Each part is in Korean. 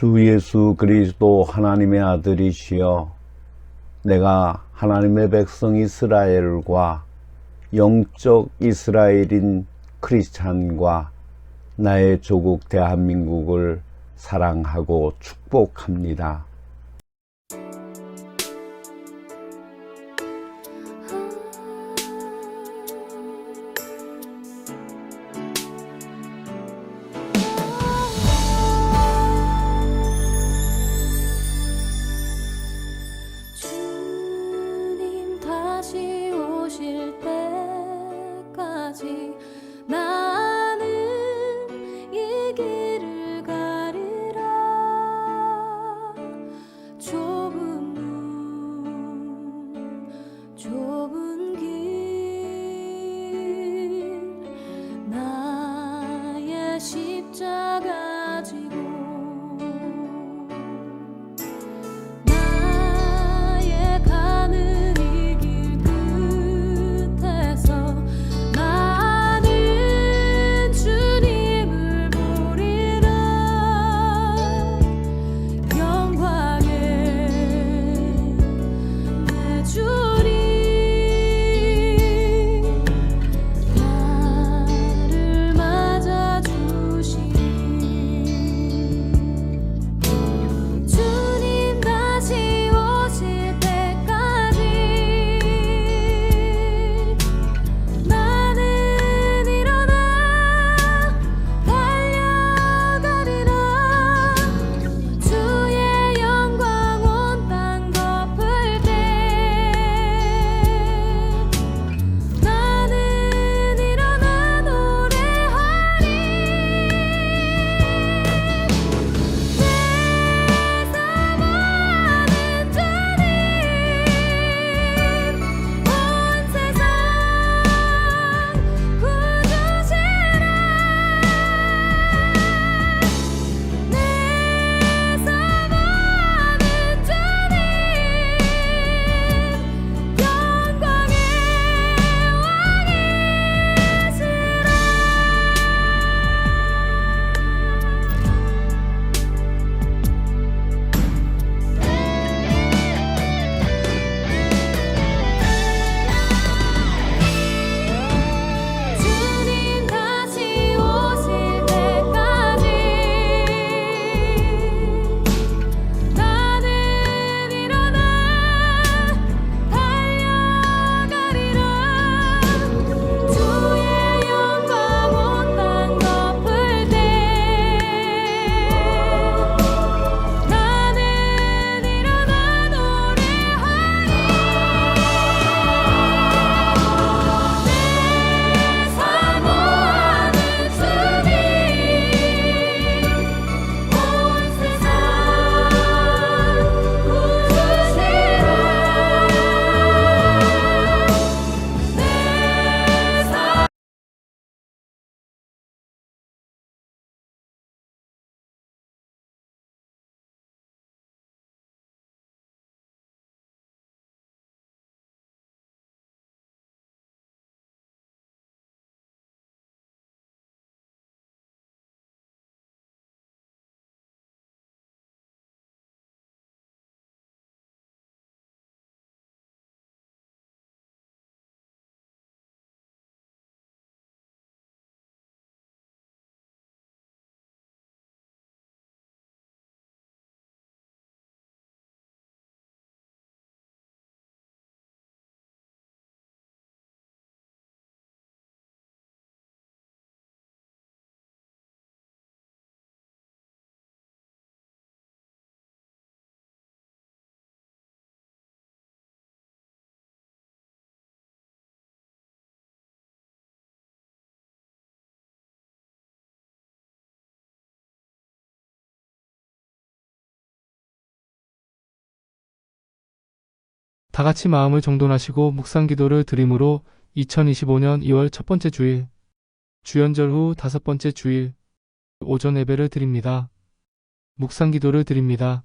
주 예수 그리스도 하나님의 아들이시여, 내가 하나님의 백성 이스라엘과 영적 이스라엘인 크리스찬과 나의 조국 대한민국을 사랑하고 축복합니다. 주님 다시 오실 때까지 나는 이 길을 가리라. 좁은 문 좁은 길 나의 십자가 지고 나의 가는 이 길 끝에서 나는 주님을 보리라. 영광의 내 주님 나를 맞아주시니 주님 다시 오실 때까지 나는 일어나 달려가리라. 주의 영광 온 땅 덮을 때 나는 일어나 노래하리. 내 사모하는 주님 온 세상 구주시라. 내 사모하는 주님 영광의 주님 다시 오실 때까지 나는 일어나 달려가리라. 주의 영광 온 땅 덮을 때 나는 일어나 노래하리. 내 사모하는 주님 온 세상 구주시라. 내 다 같이 마음을 정돈하시고 묵상 기도를 드림으로 2025년 2월 첫 번째 주일, 주연절 후 다섯 번째 주일, 오전 예배를 드립니다. 묵상 기도를 드립니다.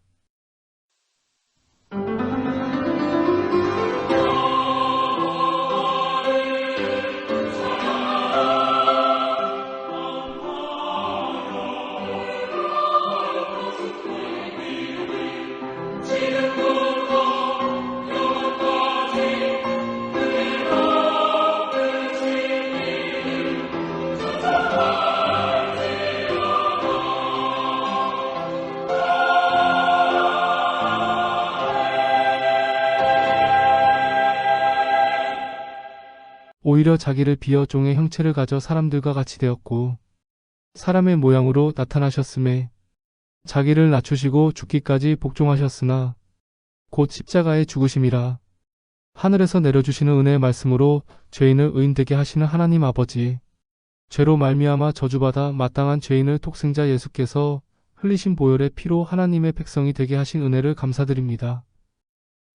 오히려 자기를 비어 종의 형체를 가져 사람들과 같이 되었고 사람의 모양으로 나타나셨음에 자기를 낮추시고 죽기까지 복종하셨으나 곧 십자가의 죽으심이라. 하늘에서 내려주시는 은혜의 말씀으로 죄인을 의인되게 하시는 하나님 아버지, 죄로 말미암아 저주받아 마땅한 죄인을 독생자 예수께서 흘리신 보혈의 피로 하나님의 백성이 되게 하신 은혜를 감사드립니다.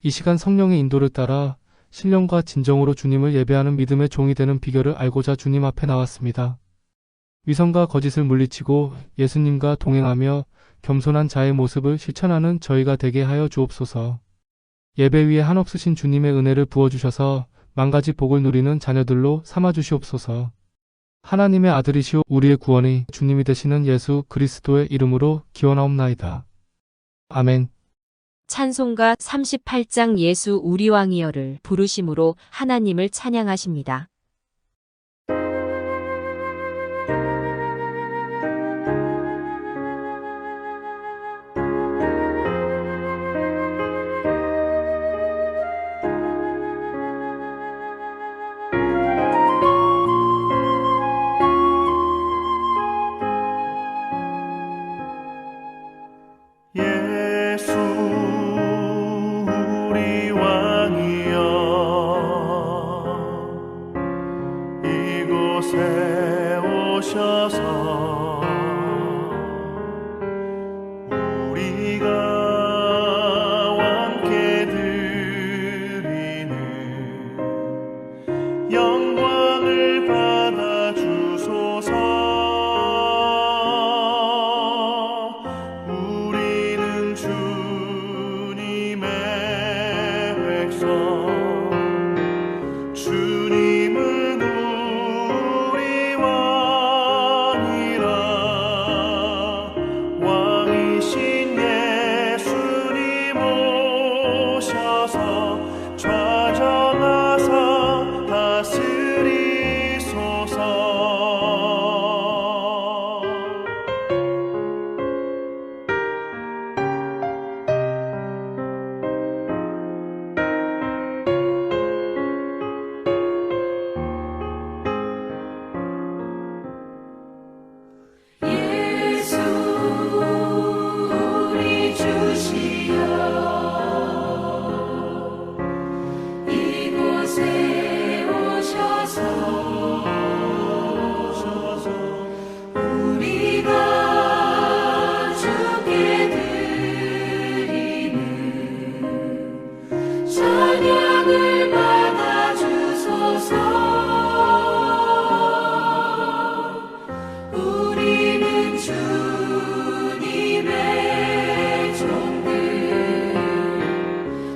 이 시간 성령의 인도를 따라 신령과 진정으로 주님을 예배하는 믿음의 종이 되는 비결을 알고자 주님 앞에 나왔습니다. 위선과 거짓을 물리치고 예수님과 동행하며 겸손한 자의 모습을 실천하는 저희가 되게 하여 주옵소서. 예배 위에 한없으신 주님의 은혜를 부어주셔서 만가지 복을 누리는 자녀들로 삼아주시옵소서. 하나님의 아들이시오 우리의 구원이 주님이 되시는 예수 그리스도의 이름으로 기원하옵나이다. 아멘. 찬송가 38장 예수 우리 왕이여를 부르심으로 하나님을 찬양하십니다. 예수 우리 왕이여 이곳에 오셔서 우리가 왕께 드리는 영광을 받아 주소서. 우리는 주님의 백성, 주님은 우리 왕이라. 왕이신 예수님 오셔서 좌정하사 다스리소서. 예수 우리 주시여 이곳에 오셔서 우리가 주께 드리는 찬양을 받아 주소서. 우리는 주님의 종들,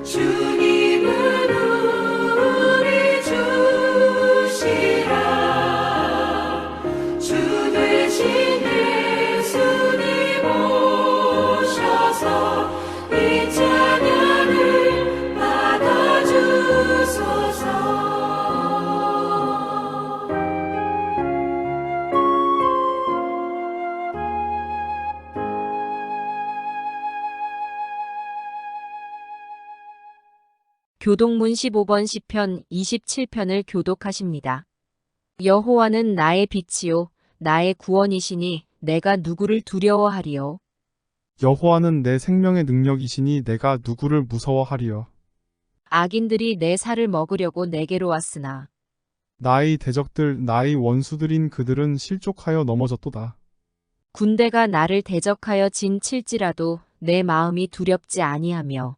주님은 우리 주시라. 주 되신 예수님 오셔서 이 찬양을 받아 주소서. 교독문 15번 시편 27편을 교독하십니다. 여호와는 나의 빛이요 나의 구원이시니 내가 누구를 두려워하리요. 여호와는 내 생명의 능력이시니 내가 누구를 무서워하리요. 악인들이 내 살을 먹으려고 내게로 왔으나 나의 대적들 나의 원수들인 그들은 실족하여 넘어졌도다. 군대가 나를 대적하여 진 칠지라도 내 마음이 두렵지 아니하며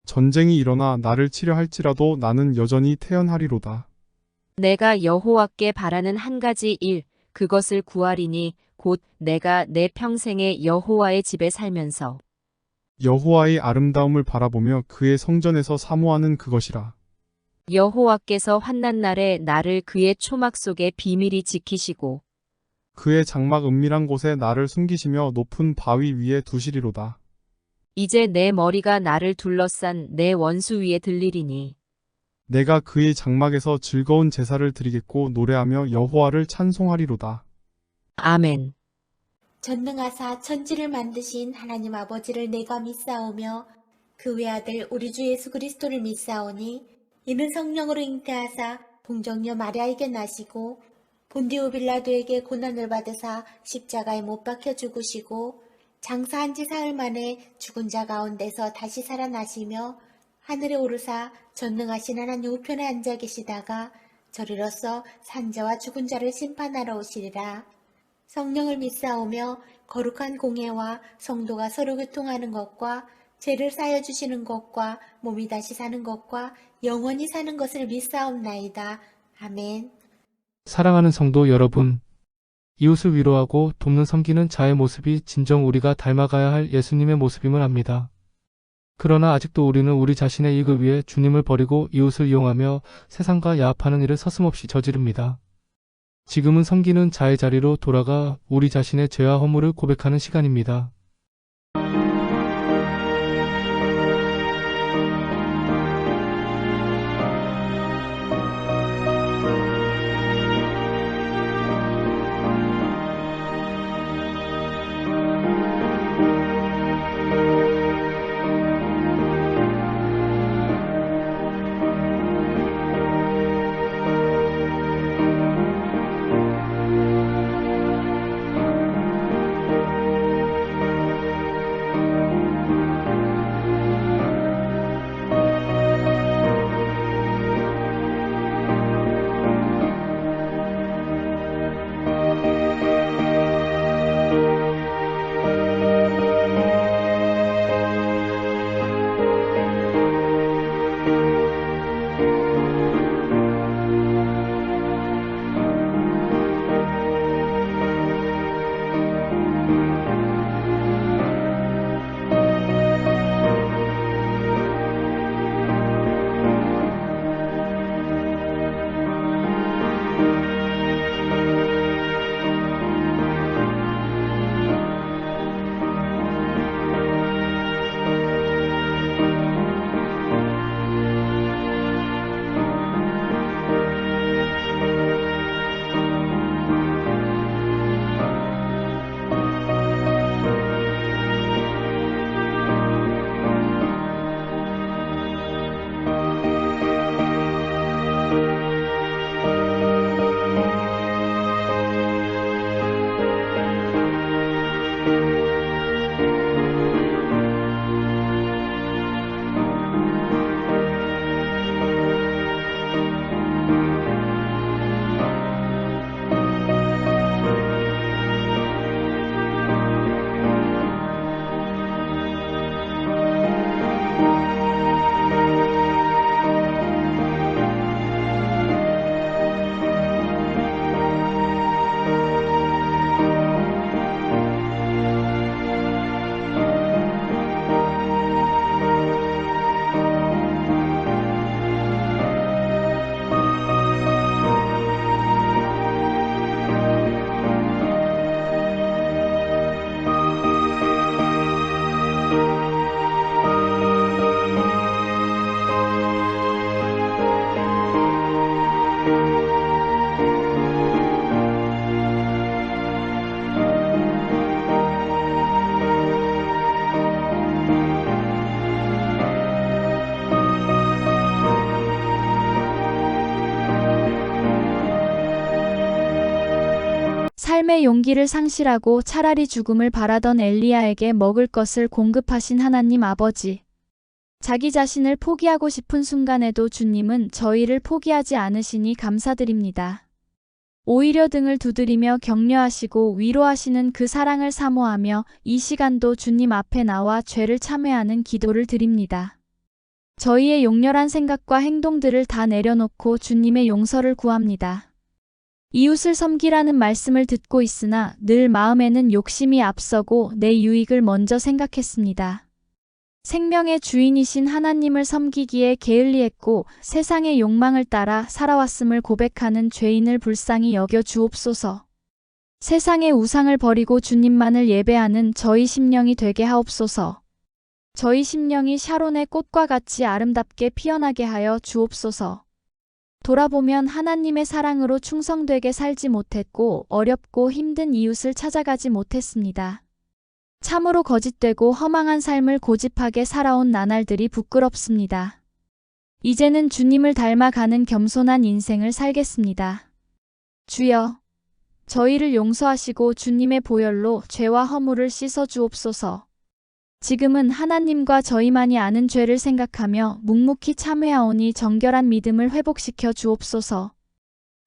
전쟁이 일어나 나를 치려 할지라도 나는 여전히 태연하리로다. 내가 여호와께 바라는 한 가지 일 그것을 구하리니 곧 내가 내 평생에 여호와의 집에 살면서 여호와의 아름다움을 바라보며 그의 성전에서 사모하는 그것이라. 여호와께서 환난 날에 나를 그의 초막 속에 비밀히 지키시고 그의 장막 은밀한 곳에 나를 숨기시며 높은 바위 위에 두시리로다. 이제 내 머리가 나를 둘러싼 내 원수 위에 들리리니 내가 그의 장막에서 즐거운 제사를 드리겠고 노래하며 여호와를 찬송하리로다. 아멘. 전능하사 천지를 만드신 하나님 아버지를 내가 믿사오며 그 외아들 우리 주 예수 그리스도를 믿사오니 이는 성령으로 잉태하사 동정녀 마리아에게 나시고 본디오 빌라도에게 고난을 받으사 십자가에 못 박혀 죽으시고 장사한 지 사흘 만에 죽은 자 가운데서 다시 살아나시며 하늘에 오르사 전능하신 하나님 우편에 앉아 계시다가 저리로서 산자와 죽은 자를 심판하러 오시리라. 성령을 믿사오며 거룩한 공예와 성도가 서로 교통하는 것과 죄를 쌓여 주시는 것과 몸이 다시 사는 것과 영원히 사는 것을 믿사옵나이다. 아멘. 사랑하는 성도 여러분, 이웃을 위로하고 돕는 섬기는 자의 모습이 진정 우리가 닮아가야 할 예수님의 모습임을 압니다. 그러나 아직도 우리는 우리 자신의 이익을 위해 주님을 버리고 이웃을 이용하며 세상과 야합하는 일을 서슴없이 저지릅니다. 지금은 섬기는 자의 자리로 돌아가 우리 자신의 죄와 허물을 고백하는 시간입니다. 삶의 용기를 상실하고 차라리 죽음을 바라던 엘리야에게 먹을 것을 공급하신 하나님 아버지. 자기 자신을 포기하고 싶은 순간에도 주님은 저희를 포기하지 않으시니 감사드립니다. 오히려 등을 두드리며 격려하시고 위로하시는 그 사랑을 사모하며 이 시간도 주님 앞에 나와 죄를 참회하는 기도를 드립니다. 저희의 용렬한 생각과 행동들을 다 내려놓고 주님의 용서를 구합니다. 이웃을 섬기라는 말씀을 듣고 있으나 늘 마음에는 욕심이 앞서고 내 유익을 먼저 생각했습니다. 생명의 주인이신 하나님을 섬기기에 게을리했고 세상의 욕망을 따라 살아왔음을 고백하는 죄인을 불쌍히 여겨 주옵소서. 세상의 우상을 버리고 주님만을 예배하는 저희 심령이 되게 하옵소서. 저희 심령이 샤론의 꽃과 같이 아름답게 피어나게 하여 주옵소서. 돌아보면 하나님의 사랑으로 충성되게 살지 못했고 어렵고 힘든 이웃을 찾아가지 못했습니다. 참으로 거짓되고 허망한 삶을 고집하게 살아온 나날들이 부끄럽습니다. 이제는 주님을 닮아가는 겸손한 인생을 살겠습니다. 주여, 저희를 용서하시고 주님의 보혈로 죄와 허물을 씻어 주옵소서. 지금은 하나님과 저희만이 아는 죄를 생각하며 묵묵히 참회하오니 정결한 믿음을 회복시켜 주옵소서.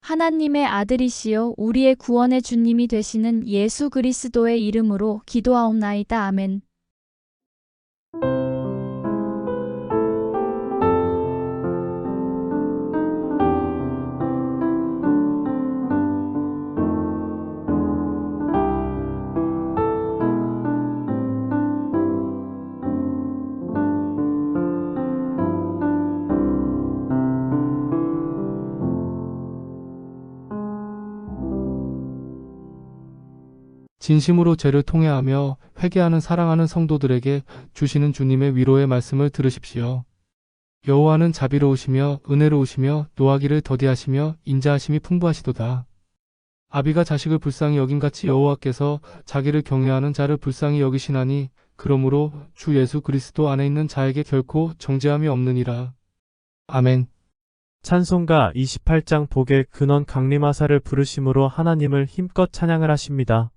하나님의 아들이시요 우리의 구원의 주님이 되시는 예수 그리스도의 이름으로 기도하옵나이다. 아멘. 진심으로 죄를 통회하며 회개하는 사랑하는 성도들에게 주시는 주님의 위로의 말씀을 들으십시오. 여호와는 자비로우시며 은혜로우시며 노하기를 더디하시며 인자하심이 풍부하시도다. 아비가 자식을 불쌍히 여김같이 여호와께서 자기를 경외하는 자를 불쌍히 여기시나니 그러므로 주 예수 그리스도 안에 있는 자에게 결코 정죄함이 없느니라. 아멘. 찬송가 28장 복의 근원 강림하사를 부르심으로 하나님을 힘껏 찬양을 하십니다.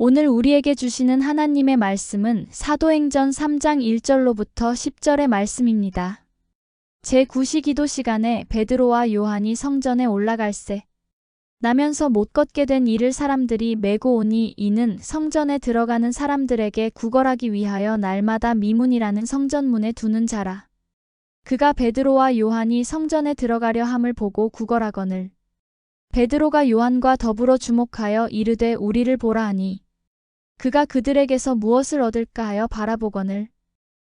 오늘 우리에게 주시는 하나님의 말씀은 사도행전 3장 1절로부터 10절의 말씀입니다. 제9시 기도 시간에 베드로와 요한이 성전에 올라갈새 나면서 못 걷게 된 이를 사람들이 메고 오니 이는 성전에 들어가는 사람들에게 구걸하기 위하여 날마다 미문이라는 성전문에 두는 자라. 그가 베드로와 요한이 성전에 들어가려 함을 보고 구걸하거늘 베드로가 요한과 더불어 주목하여 이르되 우리를 보라 하니 그가 그들에게서 무엇을 얻을까 하여 바라보거늘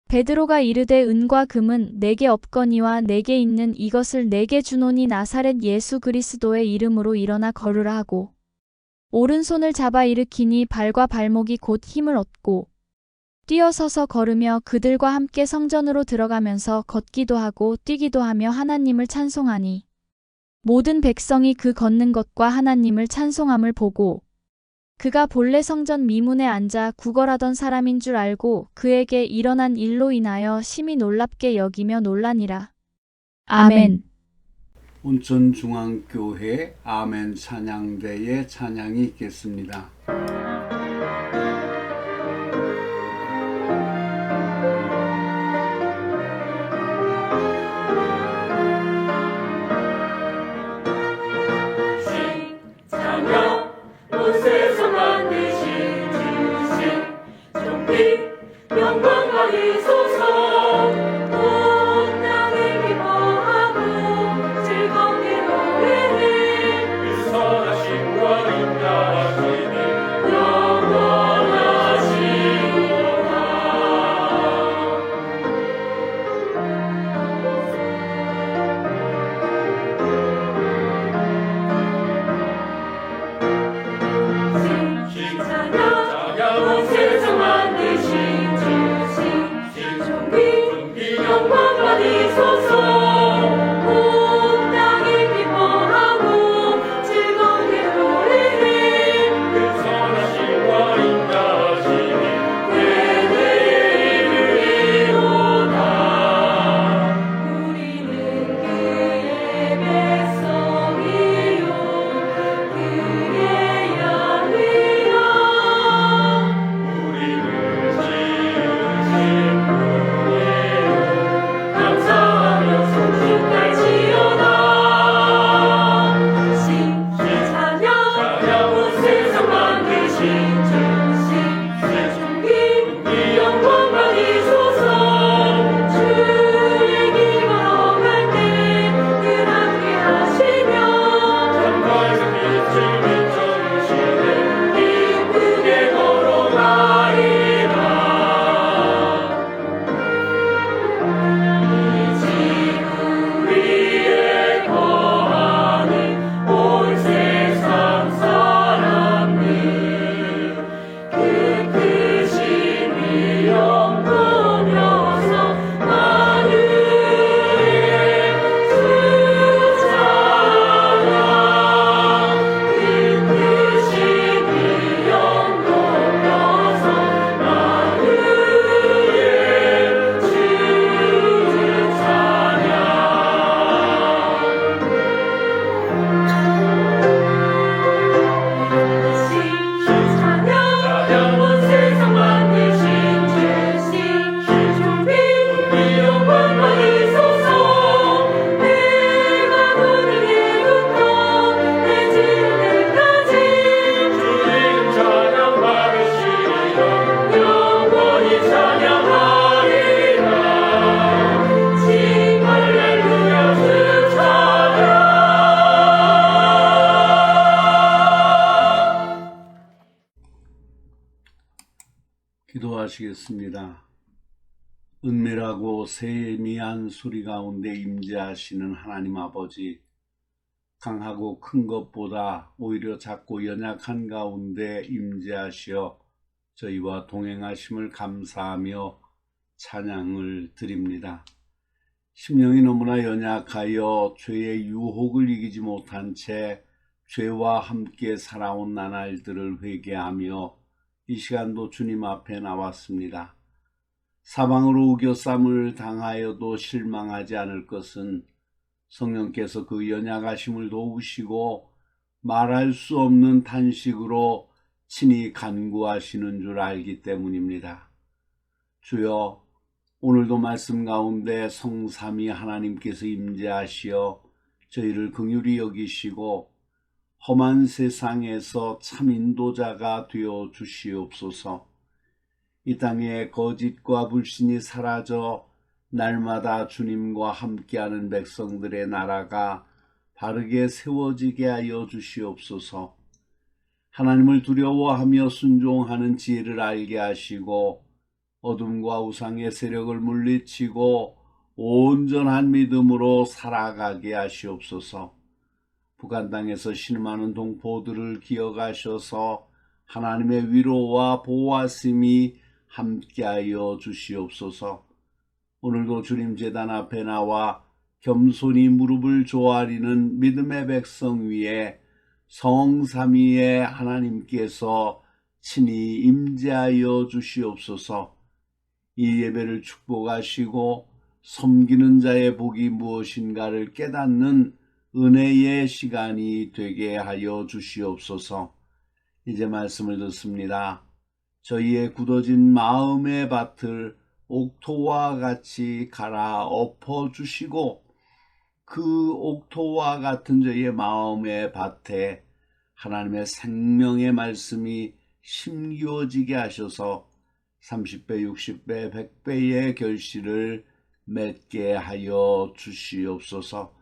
베드로가 이르되 은과 금은 내게 없거니와 내게 있는 이것을 내게 주노니 나사렛 예수 그리스도의 이름으로 일어나 걸으라 하고 오른손을 잡아 일으키니 발과 발목이 곧 힘을 얻고 뛰어서서 걸으며 그들과 함께 성전으로 들어가면서 걷기도 하고 뛰기도 하며 하나님을 찬송하니 모든 백성이 그 걷는 것과 하나님을 찬송함을 보고 그가 본래 성전 미문에 앉아 구걸하던 사람인 줄 알고 그에게 일어난 일로 인하여 심히 놀랍게 여기며 놀라니라. 아멘. 온천중앙교회 아멘 찬양대의 찬양이 있겠습니다. 선하심과 인자하심이 기도하시겠습니다. 은밀하고 세미한 소리 가운데 임재하시는 하나님 아버지, 강하고 큰 것보다 오히려 작고 연약한 가운데 임재하시어 저희와 동행하심을 감사하며 찬양을 드립니다. 심령이 너무나 연약하여 죄의 유혹을 이기지 못한 채 죄와 함께 살아온 나날들을 회개하며 이 시간도 주님 앞에 나왔습니다. 사방으로 우겨쌈을 당하여도 실망하지 않을 것은 성령께서 그 연약하심을 도우시고 말할 수 없는 탄식으로 친히 간구하시는 줄 알기 때문입니다. 주여, 오늘도 말씀 가운데 성삼위 하나님께서 임재하시어 저희를 긍휼히 여기시고 험한 세상에서 참 인도자가 되어 주시옵소서. 이 땅에 거짓과 불신이 사라져 날마다 주님과 함께하는 백성들의 나라가 바르게 세워지게 하여 주시옵소서. 하나님을 두려워하며 순종하는 지혜를 알게 하시고 어둠과 우상의 세력을 물리치고 온전한 믿음으로 살아가게 하시옵소서. 북한 땅에서 신음하는 동포들을 기억하셔서 하나님의 위로와 보호하심이 함께하여 주시옵소서. 오늘도 주님 제단 앞에 나와 겸손히 무릎을 조아리는 믿음의 백성 위에 성삼위의 하나님께서 친히 임재하여 주시옵소서. 이 예배를 축복하시고 섬기는 자의 복이 무엇인가를 깨닫는 은혜의 시간이 되게 하여 주시옵소서. 이제 말씀을 듣습니다. 저희의 굳어진 마음의 밭을 옥토와 같이 갈아 엎어주시고 그 옥토와 같은 저희의 마음의 밭에 하나님의 생명의 말씀이 심기어지게 하셔서 30배, 60배, 100배의 결실을 맺게 하여 주시옵소서.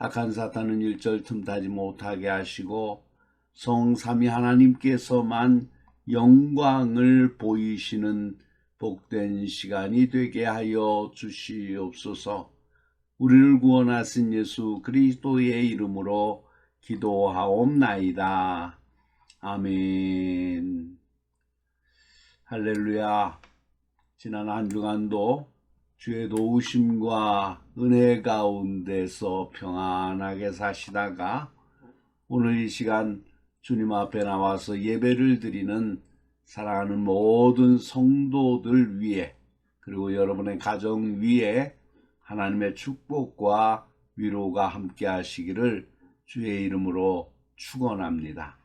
악한 사탄은 일절 틈타지 못하게 하시고 성삼위 하나님께서만 영광을 보이시는 복된 시간이 되게 하여 주시옵소서. 우리를 구원하신 예수 그리스도의 이름으로 기도하옵나이다. 아멘. 할렐루야. 지난 한 주간도 주의 도우심과 은혜 가운데서 평안하게 사시다가 오늘 이 시간 주님 앞에 나와서 예배를 드리는 사랑하는 모든 성도들 위에 그리고 여러분의 가정 위에 하나님의 축복과 위로가 함께 하시기를 주의 이름으로 축원합니다.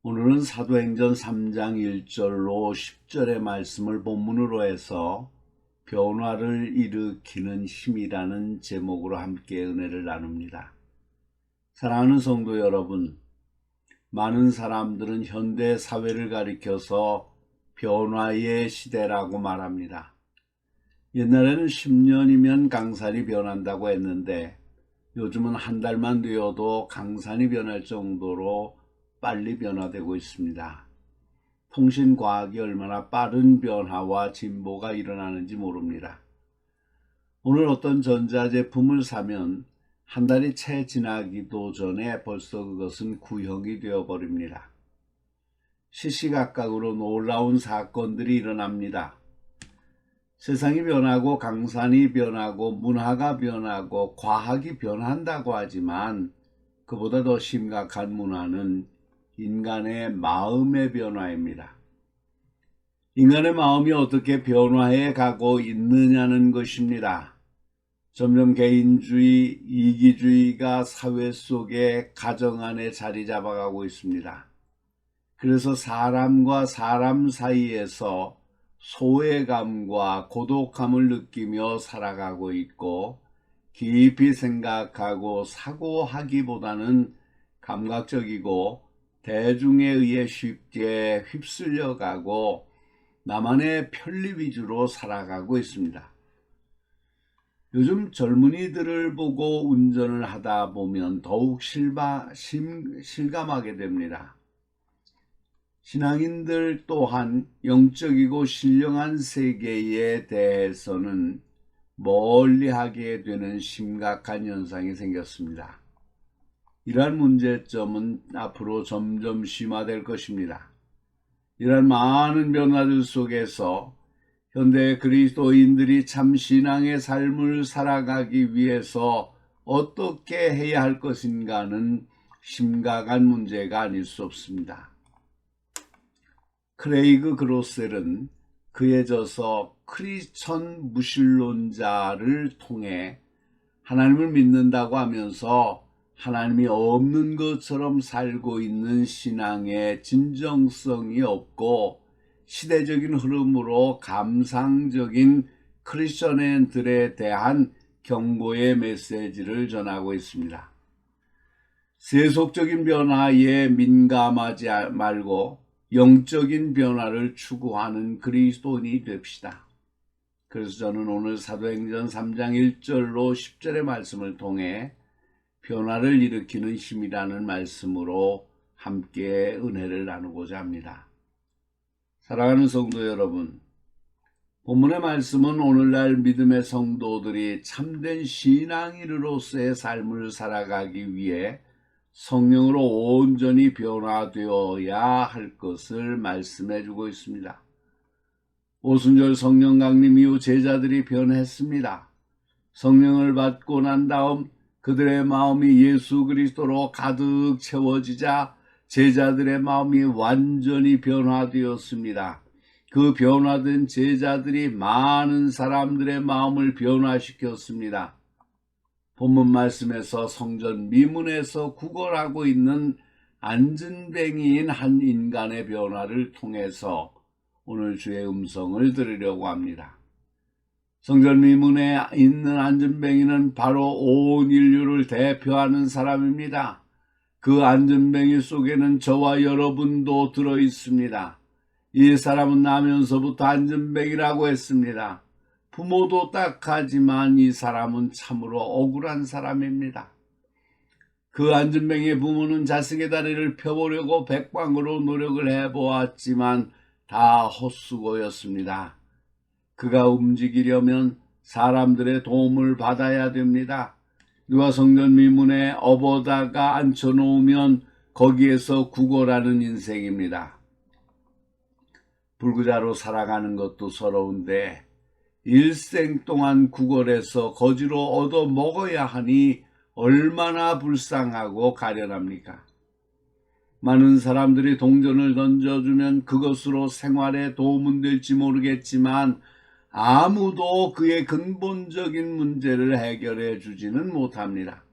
오늘은 사도행전 3장 1절로 10절의 말씀을 본문으로 해서 변화를 일으키는 힘이라는 제목으로 함께 은혜를 나눕니다. 사랑하는 성도 여러분, 많은 사람들은 현대 사회를 가리켜서 변화의 시대라고 말합니다. 옛날에는 10년이면 강산이 변한다고 했는데 요즘은 한 달만 되어도 강산이 변할 정도로 빨리 변화되고 있습니다. 통신과학이 얼마나 빠른 변화와 진보가 일어나는지 모릅니다. 오늘 어떤 전자제품을 사면 한 달이 채 지나기도 전에 벌써 그것은 구형이 되어버립니다. 시시각각으로 놀라운 사건들이 일어납니다. 세상이 변하고 강산이 변하고 문화가 변하고 과학이 변한다고 하지만 그보다 더 심각한 문화는 인간의 마음의 변화입니다. 인간의 마음이 어떻게 변화해 가고 있느냐는 것입니다. 점점 개인주의, 이기주의가 사회 속에 가정 안에 자리 잡아가고 있습니다. 그래서 사람과 사람 사이에서 소외감과 고독함을 느끼며 살아가고 있고 깊이 생각하고 사고하기보다는 감각적이고 대중에 의해 쉽게 휩쓸려가고 나만의 편리 위주로 살아가고 있습니다. 요즘 젊은이들을 보고 운전을 하다 보면 더욱 실감하게 됩니다. 신앙인들 또한 영적이고 신령한 세계에 대해서는 멀리하게 되는 심각한 현상이 생겼습니다. 이러한 문제점은 앞으로 점점 심화될 것입니다. 이러한 많은 변화들 속에서 현대 그리스도인들이 참 신앙의 삶을 살아가기 위해서 어떻게 해야 할 것인가는 심각한 문제가 아닐 수 없습니다. 크레이그 그로셀은 그에 져서 크리스천 무신론자를 통해 하나님을 믿는다고 하면서 하나님이 없는 것처럼 살고 있는 신앙의 진정성이 없고 시대적인 흐름으로 감상적인 크리스천들에 대한 경고의 메시지를 전하고 있습니다. 세속적인 변화에 민감하지 말고 영적인 변화를 추구하는 그리스도인이 됩시다. 그래서 저는 오늘 사도행전 3장 1절로 10절의 말씀을 통해 변화를 일으키는 힘이라는 말씀으로 함께 은혜를 나누고자 합니다. 사랑하는 성도 여러분, 본문의 말씀은 오늘날 믿음의 성도들이 참된 신앙인으로서의 삶을 살아가기 위해 성령으로 온전히 변화되어야 할 것을 말씀해 주고 있습니다. 오순절 성령 강림 이후 제자들이 변했습니다. 성령을 받고 난 다음 그들의 마음이 예수 그리스도로 가득 채워지자 제자들의 마음이 완전히 변화되었습니다. 그 변화된 제자들이 많은 사람들의 마음을 변화시켰습니다. 본문 말씀에서 성전 미문에서 구걸하고 있는 안진뱅이인 한 인간의 변화를 통해서 오늘 주의 음성을 들으려고 합니다. 성전 미문에 있는 안진뱅이는 바로 온 인류를 대표하는 사람입니다. 그 안진뱅이 속에는 저와 여러분도 들어 있습니다. 이 사람은 나면서부터 안진뱅이라고 했습니다. 부모도 딱하지만 이 사람은 참으로 억울한 사람입니다. 그 안진뱅이의 부모는 자식의 다리를 펴보려고 백방으로 노력을 해보았지만 다 헛수고였습니다. 그가 움직이려면 사람들의 도움을 받아야 됩니다. 누가 성전 미문에 업어다가 앉혀놓으면 거기에서 구걸하는 인생입니다. 불구자로 살아가는 것도 서러운데 일생 동안 구걸해서 거지로 얻어 먹어야 하니 얼마나 불쌍하고 가련합니까? 많은 사람들이 동전을 던져주면 그것으로 생활에 도움은 될지 모르겠지만 아무도 그의 근본적인 문제를 해결해 주지는 못합니다.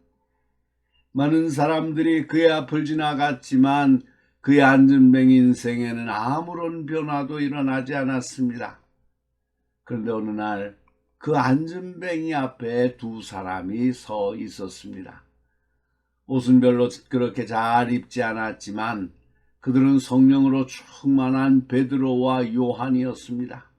많은 사람들이 그의 앞을 지나갔지만 그의 안진뱅이 인생에는 아무런 변화도 일어나지 않았습니다. 그런데 어느 날 그 안전뱅이 앞에 두 사람이 서 있었습니다. 옷은 별로 그렇게 잘 입지 않았지만 그들은 성령으로 충만한 베드로와 요한이었습니다.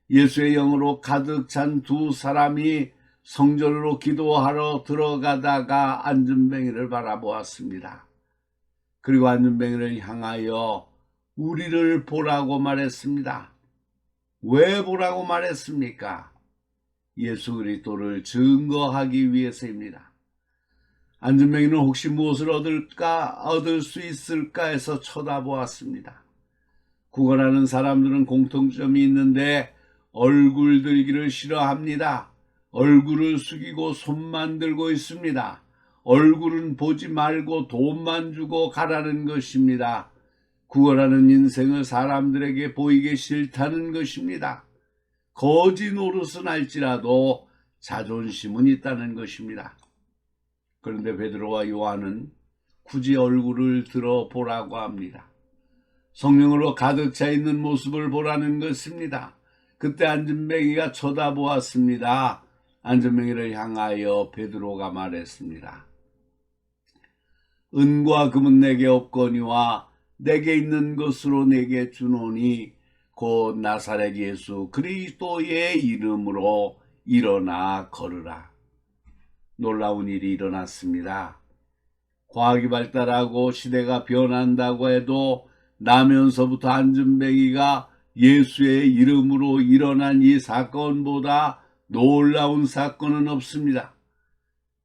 예수의 영으로 가득 찬 두 사람이 성전으로 기도하러 들어가다가 안전뱅이를 바라보았습니다. 그리고 안전뱅이를 향하여 우리를 보라고 말했습니다. 왜 보라고 말했습니까? 예수 그리스도를 증거하기 위해서입니다. 안전뱅이는 혹시 무엇을 얻을 수 있을까 해서 쳐다보았습니다. 구걸하는 사람들은 공통점이 있는데 얼굴 들기를 싫어합니다. 얼굴을 숙이고 손만 들고 있습니다. 얼굴은 보지 말고 돈만 주고 가라는 것입니다. 구걸하는 인생을 사람들에게 보이기 싫다는 것입니다. 거지 노릇은 할지라도 자존심은 있다는 것입니다. 그런데 베드로와 요한은 굳이 얼굴을 들어보라고 합니다. 성령으로 가득 차 있는 모습을 보라는 것입니다. 그때 안전뱅이가 쳐다보았습니다. 안전뱅이를 향하여 베드로가 말했습니다. 은과 금은 내게 없거니와 내게 있는 것으로 내게 주노니 곧 나사렛 예수 그리스도의 이름으로 일어나 걸으라. 놀라운 일이 일어났습니다. 과학이 발달하고 시대가 변한다고 해도 나면서부터 안전뱅이가 예수의 이름으로 일어난 이 사건보다 놀라운 사건은 없습니다.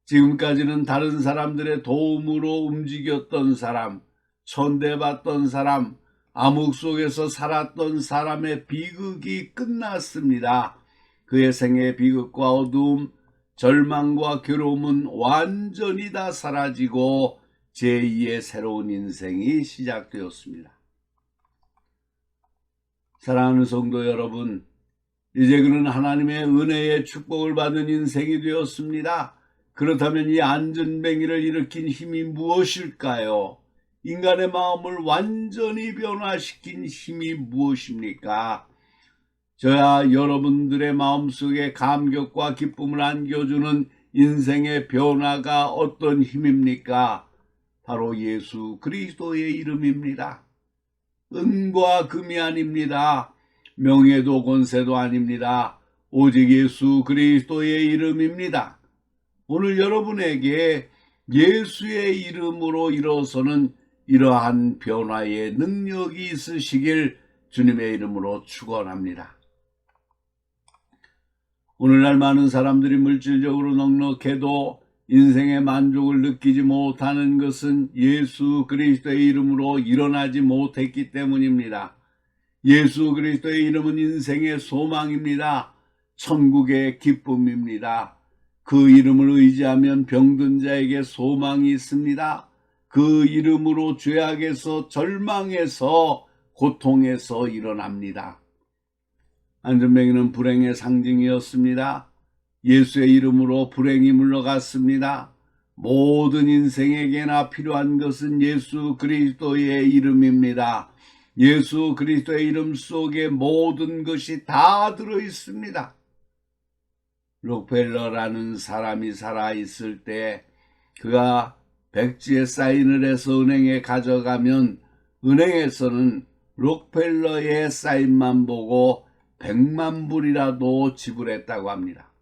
지금까지는 다른 사람들의 도움으로 움직였던 사람, 천대받던 사람, 암흑 속에서 살았던 사람의 비극이 끝났습니다. 그의 생의 비극과 어두움, 절망과 괴로움은 완전히 다 사라지고 제2의 새로운 인생이 시작되었습니다. 사랑하는 성도 여러분, 이제 그는 하나님의 은혜의 축복을 받은 인생이 되었습니다. 그렇다면 이 안전뱅이를 일으킨 힘이 무엇일까요? 인간의 마음을 완전히 변화시킨 힘이 무엇입니까? 저야 여러분들의 마음속에 감격과 기쁨을 안겨주는 인생의 변화가 어떤 힘입니까? 바로 예수 그리스도의 이름입니다. 은과 금이 아닙니다. 명예도 권세도 아닙니다. 오직 예수 그리스도의 이름입니다. 오늘 여러분에게 예수의 이름으로 일어서는 이러한 변화의 능력이 있으시길 주님의 이름으로 축원합니다. 오늘날 많은 사람들이 물질적으로 넉넉해도 인생의 만족을 느끼지 못하는 것은 예수 그리스도의 이름으로 일어나지 못했기 때문입니다. 예수 그리스도의 이름은 인생의 소망입니다. 천국의 기쁨입니다. 그 이름을 의지하면 병든 자에게 소망이 있습니다. 그 이름으로 죄악에서 절망에서 고통에서 일어납니다. 안전뱅이는 불행의 상징이었습니다. 예수의 이름으로 불행이 물러갔습니다. 모든 인생에게나 필요한 것은 예수 그리스도의 이름입니다. 예수 그리스도의 이름 속에 모든 것이 다 들어 있습니다. 록펠러라는 사람이 살아있을 때 그가 백지에 사인을 해서 은행에 가져가면 은행에서는 록펠러의 사인만 보고 100만 불이라도 지불했다고 합니다.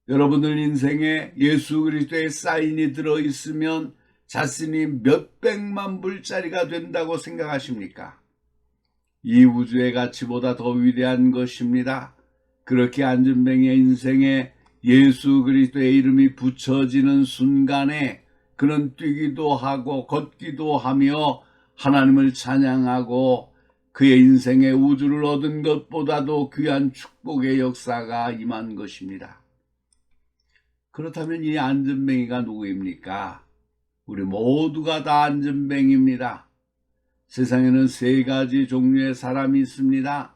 여러분들 인생에 예수 그리스도의 사인이 들어있으면 자신이 몇백만 불짜리가 된다고 생각하십니까? 이 우주의 가치보다 더 위대한 것입니다. 그렇게 안전뱅이의 인생에 예수 그리스도의 이름이 붙여지는 순간에 그는 뛰기도 하고 걷기도 하며 하나님을 찬양하고 그의 인생의 우주를 얻은 것보다도 귀한 축복의 역사가 임한 것입니다. 그렇다면 이 안전뱅이가 누구입니까? 우리 모두가 다 안전뱅이입니다. 세상에는 세 가지 종류의 사람이 있습니다.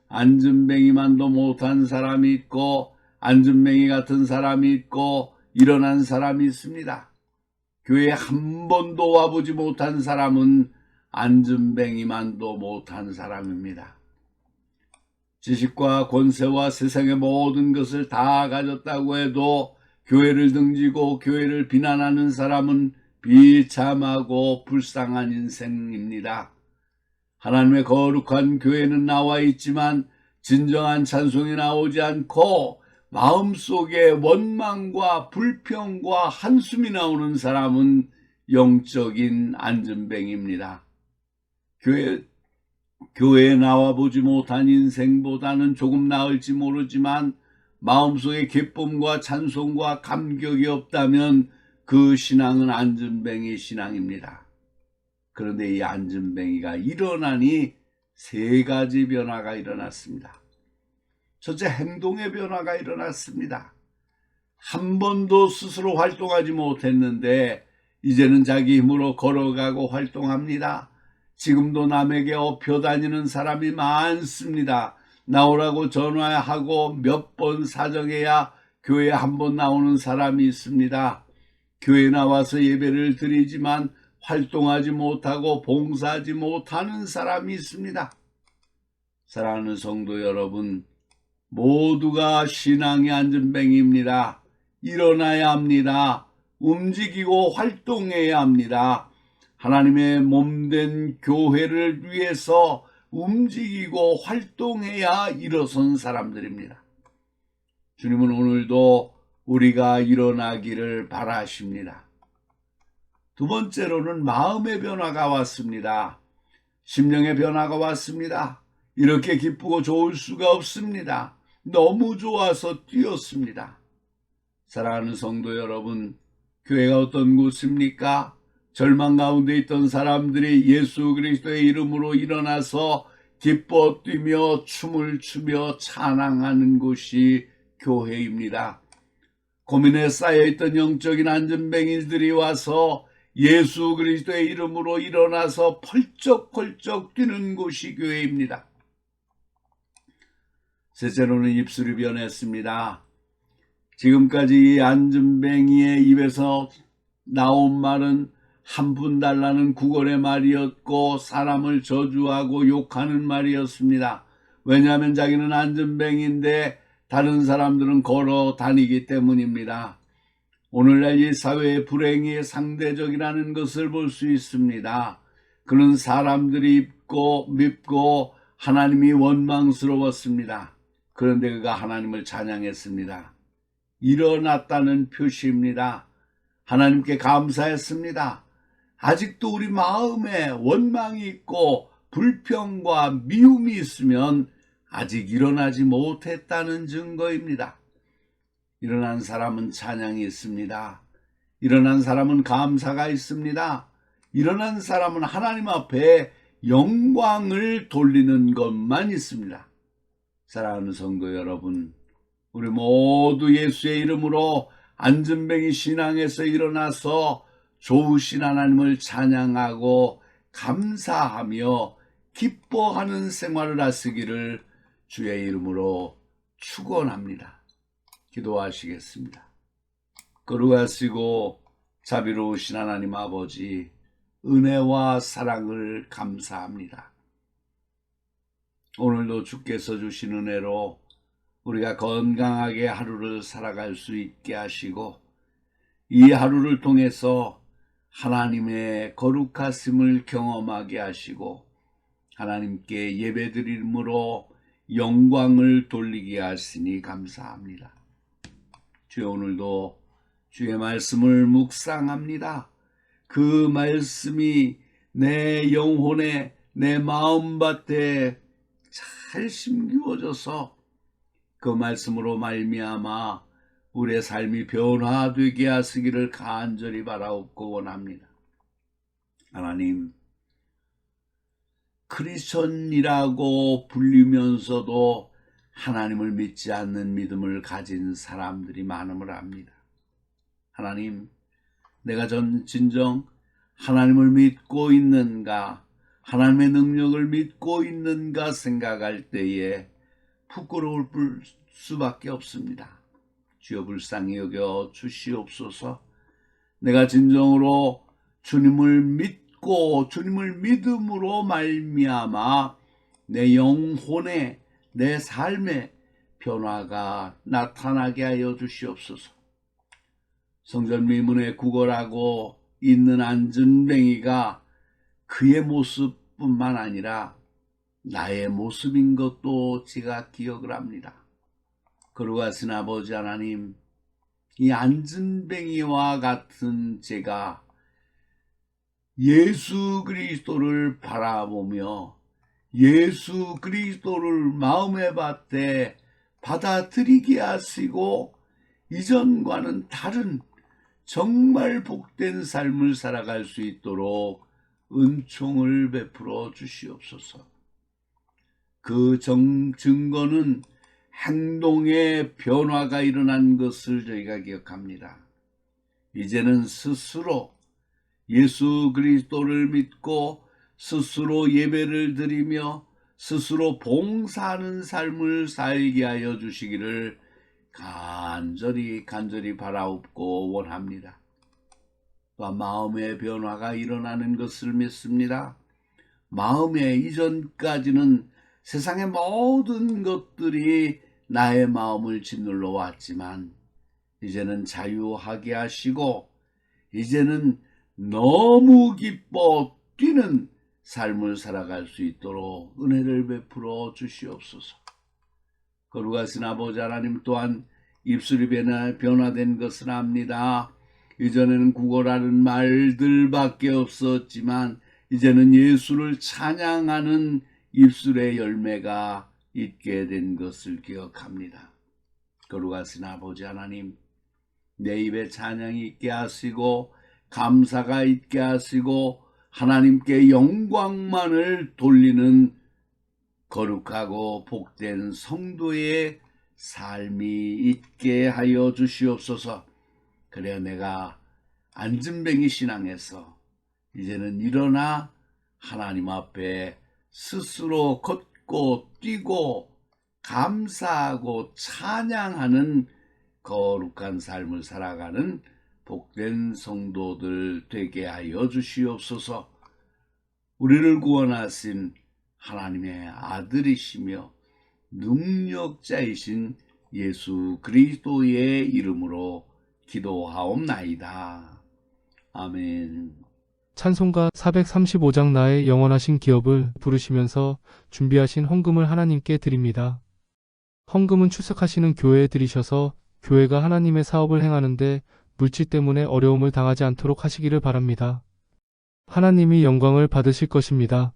안전뱅이만도 못한 사람이 있고 안전뱅이 같은 사람이 있고 일어난 사람이 있습니다. 교회에 한 번도 와보지 못한 사람은 안전뱅이만도 못한 사람입니다. 지식과 권세와 세상의 모든 것을 다 가졌다고 해도 교회를 등지고 교회를 비난하는 사람은 비참하고 불쌍한 인생입니다. 하나님의 거룩한 교회는 나와 있지만 진정한 찬송이 나오지 않고 마음속에 원망과 불평과 한숨이 나오는 사람은 영적인 안전뱅입니다. 교회에 나와보지 못한 인생보다는 조금 나을지 모르지만 마음속에 기쁨과 찬송과 감격이 없다면 그 신앙은 안전뱅이 신앙입니다. 그런데 이 안전뱅이가 일어나니 세 가지 변화가 일어났습니다. 첫째, 행동의 변화가 일어났습니다. 한 번도 스스로 활동하지 못했는데 이제는 자기 힘으로 걸어가고 활동합니다. 지금도 남에게 업혀 다니는 사람이 많습니다. 나오라고 전화하고 몇 번 사정해야 교회에 한 번 나오는 사람이 있습니다. 교회에 나와서 예배를 드리지만 활동하지 못하고 봉사하지 못하는 사람이 있습니다. 사랑하는 성도 여러분, 모두가 신앙의 안전뱅이입니다. 일어나야 합니다. 움직이고 활동해야 합니다. 하나님의 몸된 교회를 위해서 움직이고 활동해야 일어선 사람들입니다. 주님은 오늘도 우리가 일어나기를 바라십니다. 두 번째로는 마음의 변화가 왔습니다. 심령의 변화가 왔습니다. 이렇게 기쁘고 좋을 수가 없습니다. 너무 좋아서 뛰었습니다. 사랑하는 성도 여러분, 교회가 어떤 곳입니까? 절망 가운데 있던 사람들이 예수 그리스도의 이름으로 일어나서 기뻐 뛰며 춤을 추며 찬양하는 곳이 교회입니다. 고민에 쌓여있던 영적인 안전뱅이들이 와서 예수 그리스도의 이름으로 일어나서 펄쩍펄쩍 뛰는 곳이 교회입니다. 셋째로는 입술이 변했습니다. 지금까지 이 안전뱅이의 입에서 나온 말은 한 푼 달라는 구걸의 말이었고 사람을 저주하고 욕하는 말이었습니다. 왜냐하면 자기는 안전뱅이인데 다른 사람들은 걸어 다니기 때문입니다. 오늘날 이 사회의 불행이 상대적이라는 것을 볼 수 있습니다. 그는 사람들이 믿고 하나님이 원망스러웠습니다. 그런데 그가 하나님을 찬양했습니다. 일어났다는 표시입니다. 하나님께 감사했습니다. 아직도 우리 마음에 원망이 있고 불평과 미움이 있으면 아직 일어나지 못했다는 증거입니다. 일어난 사람은 찬양이 있습니다. 일어난 사람은 감사가 있습니다. 일어난 사람은 하나님 앞에 영광을 돌리는 것만 있습니다. 사랑하는 성도 여러분, 우리 모두 예수의 이름으로 안전뱅이 신앙에서 일어나서 좋으신 하나님을 찬양하고 감사하며 기뻐하는 생활을 하시기를 주의 이름으로 축원합니다. 기도하시겠습니다. 거룩하시고 자비로우신 하나님 아버지, 은혜와 사랑을 감사합니다. 오늘도 주께서 주신 은혜로 우리가 건강하게 하루를 살아갈 수 있게 하시고 이 하루를 통해서 하나님의 거룩하심을 경험하게 하시고 하나님께 예배드림으로 영광을 돌리게 하시니 감사합니다. 주여, 오늘도 주의 말씀을 묵상합니다. 그 말씀이 내 영혼에, 내 마음밭에 잘 심기워져서 그 말씀으로 말미암아 우리의 삶이 변화되게 하시기를 간절히 바라옵고 원합니다. 하나님, 크리스천이라고 불리면서도 하나님을 믿지 않는 믿음을 가진 사람들이 많음을 압니다. 하나님, 내가 진정 하나님을 믿고 있는가, 하나님의 능력을 믿고 있는가 생각할 때에 부끄러울 수밖에 없습니다. 주여, 불쌍히 여겨 주시옵소서. 내가 진정으로 주님을 믿고 주님을 믿음으로 말미암아 내 영혼에, 내 삶의 변화가 나타나게 하여 주시옵소서. 성전 미문에 구걸하고 있는 안전뱅이가 그의 모습뿐만 아니라 나의 모습인 것도 제가 기억을 합니다. 거룩하신 아버지 하나님, 이 안전뱅이와 같은 제가 예수 그리스도를 바라보며 예수 그리스도를 마음의 밭에 받아들이게 하시고 이전과는 다른 정말 복된 삶을 살아갈 수 있도록 은총을 베풀어 주시옵소서. 그 증거는 행동의 변화가 일어난 것을 저희가 기억합니다. 이제는 스스로 예수 그리스도를 믿고 스스로 예배를 드리며 스스로 봉사하는 삶을 살게 하여 주시기를 간절히 바라옵고 원합니다. 또한 마음의 변화가 일어나는 것을 믿습니다. 마음에 이전까지는 세상의 모든 것들이 나의 마음을 짓눌러 왔지만 이제는 자유하게 하시고 이제는 너무 기뻐 뛰는 삶을 살아갈 수 있도록 은혜를 베풀어 주시옵소서. 거룩하신 아버지 하나님, 또한 입술이 변화된 것을 압니다. 이전에는 구걸하는 말들밖에 없었지만 이제는 예수를 찬양하는 입술의 열매가 있게 된 것을 기억합니다. 거룩하신 아버지 하나님, 내 입에 찬양이 있게 하시고 감사가 있게 하시고 하나님께 영광만을 돌리는 거룩하고 복된 성도의 삶이 있게 하여 주시옵소서. 그래야 내가 안전뱅이 신앙에서 이제는 일어나 하나님 앞에 스스로 걷고 뛰고 감사하고 찬양하는 거룩한 삶을 살아가는 복된 성도들 되게 하여 주시옵소서. 우리를 구원하신 하나님의 아들이시며 능력자이신 예수 그리스도의 이름으로 기도하옵나이다. 아멘. 찬송가 435장 나의 영원하신 기업을 부르시면서 준비하신 헌금을 하나님께 드립니다. 헌금은 출석하시는 교회에 드리셔서 교회가 하나님의 사업을 행하는데 물질 때문에 어려움을 당하지 않도록 하시기를 바랍니다. 하나님이 영광을 받으실 것입니다.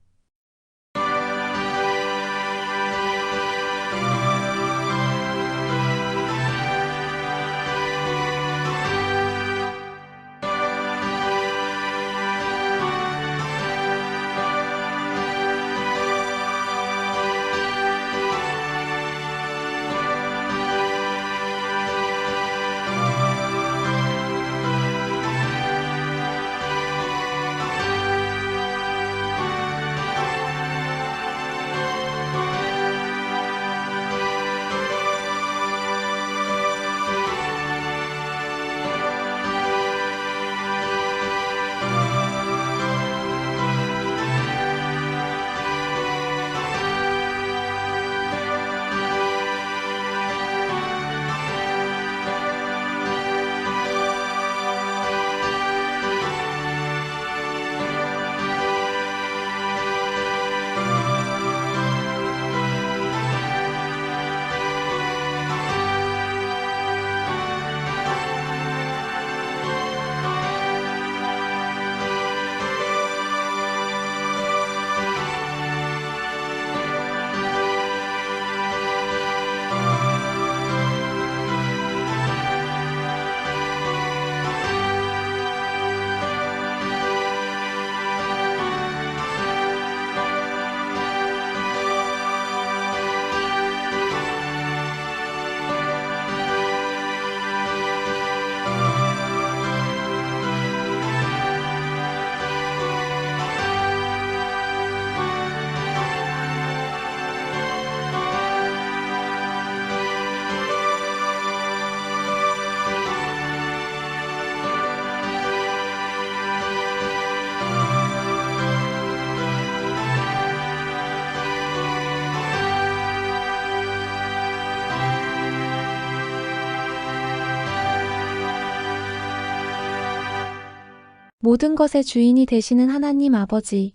모든 것의 주인이 되시는 하나님 아버지.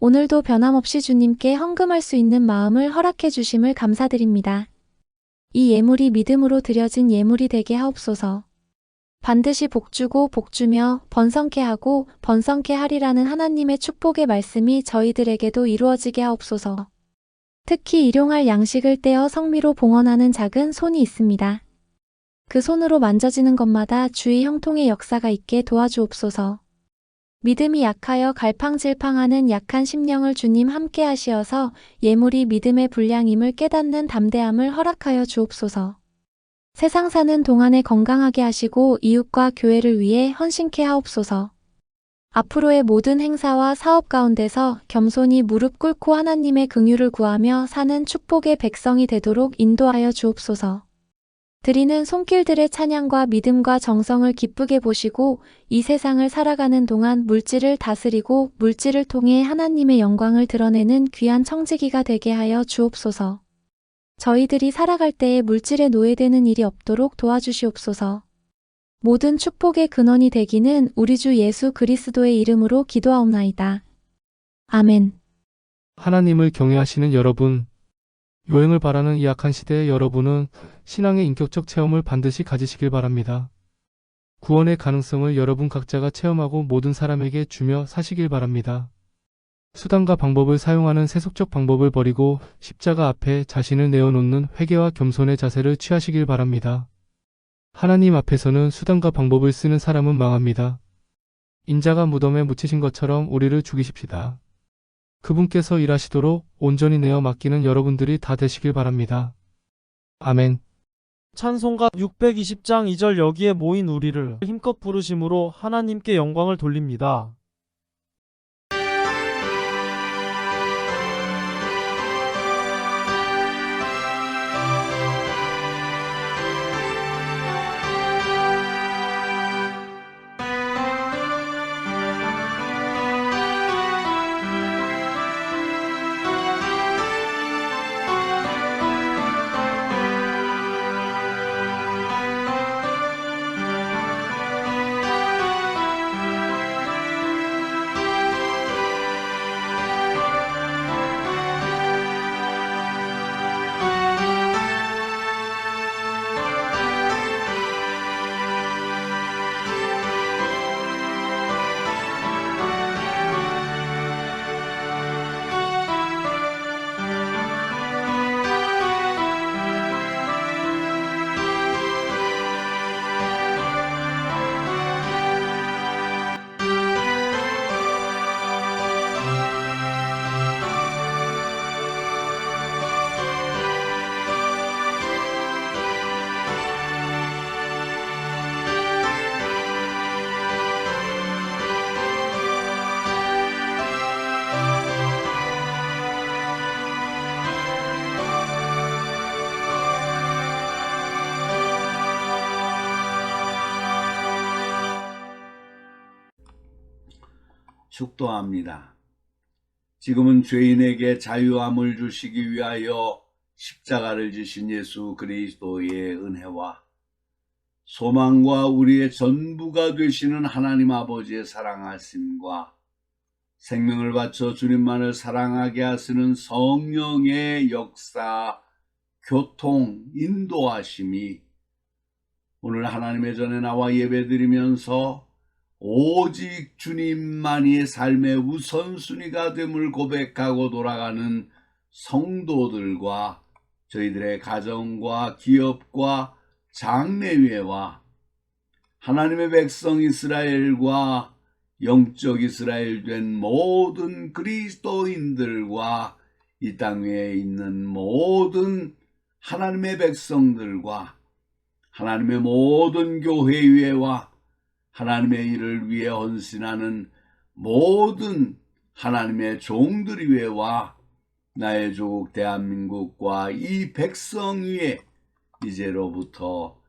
오늘도 변함없이 주님께 헌금할 수 있는 마음을 허락해 주심을 감사드립니다. 이 예물이 믿음으로 드려진 예물이 되게 하옵소서. 반드시 복주고 복주며 번성케 하고 번성케 하리라는 하나님의 축복의 말씀이 저희들에게도 이루어지게 하옵소서. 특히 일용할 양식을 떼어 성미로 봉헌하는 작은 손이 있습니다. 그 손으로 만져지는 것마다 주의 형통의 역사가 있게 도와주옵소서. 믿음이 약하여 갈팡질팡하는 약한 심령을 주님 함께 하시어서 예물이 믿음의 분량임을 깨닫는 담대함을 허락하여 주옵소서. 세상 사는 동안에 건강하게 하시고 이웃과 교회를 위해 헌신케 하옵소서. 앞으로의 모든 행사와 사업 가운데서 겸손히 무릎 꿇고 하나님의 긍휼을 구하며 사는 축복의 백성이 되도록 인도하여 주옵소서. 드리는 손길들의 찬양과 믿음과 정성을 기쁘게 보시고 이 세상을 살아가는 동안 물질을 다스리고 물질을 통해 하나님의 영광을 드러내는 귀한 청지기가 되게 하여 주옵소서. 저희들이 살아갈 때에 물질에 노예되는 일이 없도록 도와주시옵소서. 모든 축복의 근원이 되기는 우리 주 예수 그리스도의 이름으로 기도하옵나이다. 아멘. 하나님을 경외하시는 여러분, 여행을 바라는 이 악한 시대의 여러분은 신앙의 인격적 체험을 반드시 가지시길 바랍니다. 구원의 가능성을 여러분 각자가 체험하고 모든 사람에게 주며 사시길 바랍니다. 수단과 방법을 사용하는 세속적 방법을 버리고 십자가 앞에 자신을 내어놓는 회개와 겸손의 자세를 취하시길 바랍니다. 하나님 앞에서는 수단과 방법을 쓰는 사람은 망합니다. 인자가 무덤에 묻히신 것처럼 우리를 죽이십시다. 그분께서 일하시도록 온전히 내어 맡기는 여러분들이 다 되시길 바랍니다. 아멘. 찬송가 620장 2절 여기에 모인 우리를 힘껏 부르심으로 하나님께 영광을 돌립니다. 축도합니다. 지금은 죄인에게 자유함을 주시기 위하여 십자가를 지신 예수 그리스도의 은혜와 소망과 우리의 전부가 되시는 하나님 아버지의 사랑하심과 생명을 바쳐 주님만을 사랑하게 하시는 성령의 역사, 교통, 인도하심이 오늘 하나님의 전에 나와 예배드리면서 오직 주님만이 삶의 우선순위가 됨을 고백하고 돌아가는 성도들과 저희들의 가정과 기업과 장래회와 하나님의 백성 이스라엘과 영적 이스라엘 된 모든 그리스도인들과 이 땅 위에 있는 모든 하나님의 백성들과 하나님의 모든 교회회와 하나님의 일을 위해 헌신하는 모든 하나님의 종들 위에와 나의 조국 대한민국과 이 백성 위에 이제로부터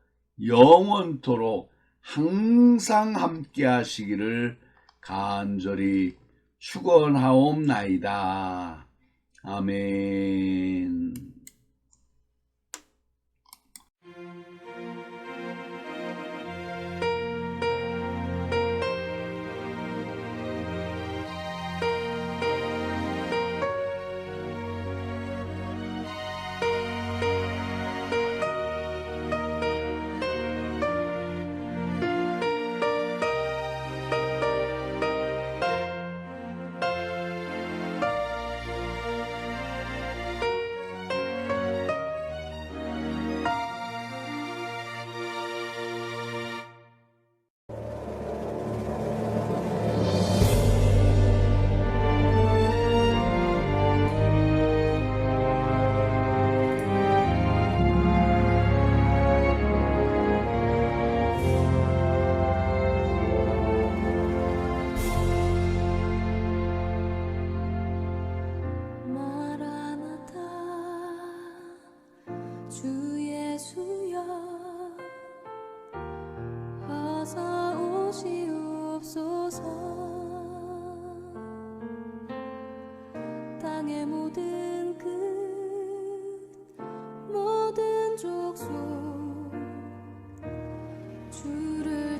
영원토록 항상 함께 하시기를 간절히 축원하옵나이다. 아멘.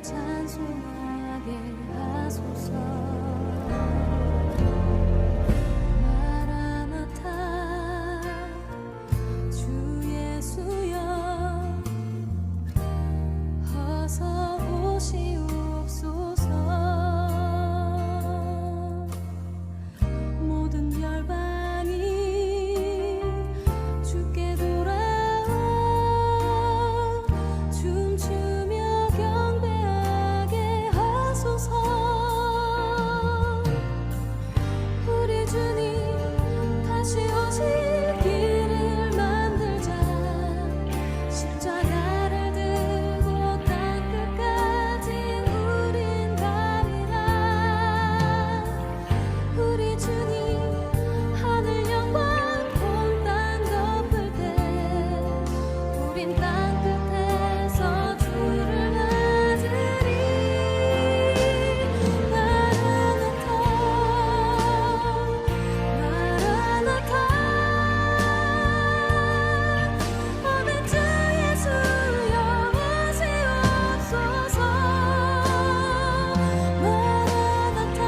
찬송하게 하소서. 마라나타 주 예수여 어서 오시옵소서. 모든 열방이 주께 돌아와 춤추며 경배하게 하소서. 우리 주님 다시 오실 길을 만들자. 십자가를 들고 땅끝까지 우린 가리라. 우리 주님 하늘 영광 온 땅 덮을 때 우린 땅끝에서 주를 맞으리. 마라나타 마라나타 오늘 주 예수여 오시옵소서. 마라나타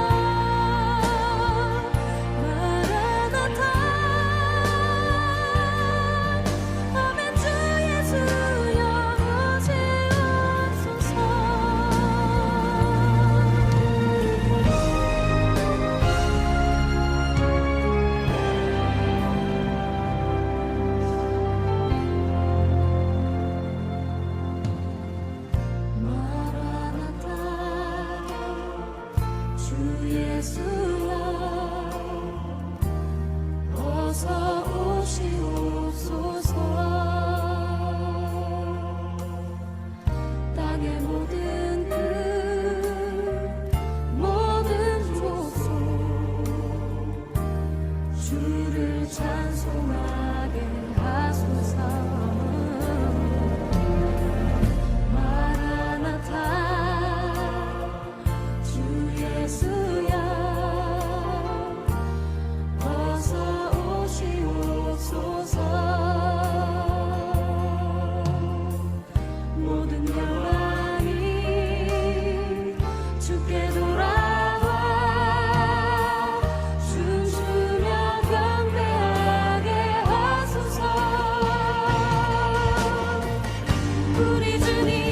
마라나타 오늘 주 예수여 오시옵소서. 마라나타 주 예수여 어서 오시옵소서. 땅의 모든 끝 모든 족속 주를 찬송하게 하소서. 마라나타 주 예수여 어서 오시옵소서. 모든 열방이 주께 돌아와 춤추며 경배하게 하소서. 우리 주님